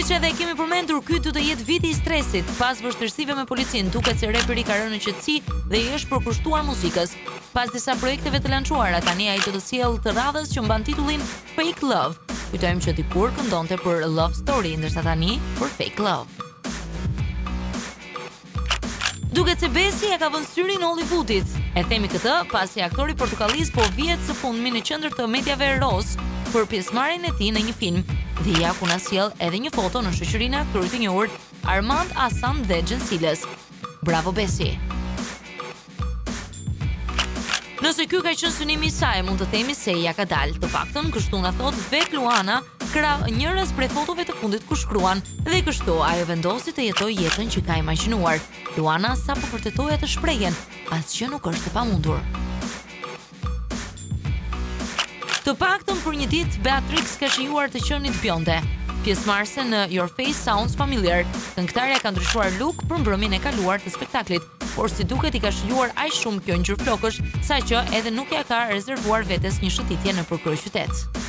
Si që edhe kemi përmendur, ky do të jetë viti i stresit. Pas vështirësive me policin, duket se reperi ka rënë në qetësi dhe i është përkushtuar muzikës. Pas disa projekteve të lançuara, tani ai do të sjellë të radhës që mban titullin Fake Love. Kujtojmë që dikur këndonte për Love Story, ndërsa tani për Fake Love. Duket se Besi e ka vënë syrin Hollywoodit. E themi këtë pasi aktori portokallis po vihet së fundmi në qendër të mediave Ros për pjesëmarrjen e tij në një film. Dhe ja ku na sjell edhe një foto në shoqërinë e aktorit të njohur Armand Hassan dhe Gjensiles. Bravo Besi. Nëse ky ka qenë synimi i saj, mund të themi se ja ka dalë. Të paktën kështu na thot vet Luana, krah njërës prej fotove të fundit ku shkruan, dhe kështu ajo vendosi të jetojë jetën që ka imagjinuar. Luana sapo vërtetoi atë shprehjen, asgjë nuk është e pamundur. Të paktën për një ditë Beatrix ka shijuar të qenit bjonde. Pjesëmarrëse në Your Face Sounds Familiar, këngëtarja ka ndryshuar look për mbrëmjen e kaluar të spektaklit, por si duket i ka shijuar aq shumë kjo ngjyrë flokësh, saqë edhe nuk ja ka rezervuar vetes një shëtitje nëpër kryeqytet.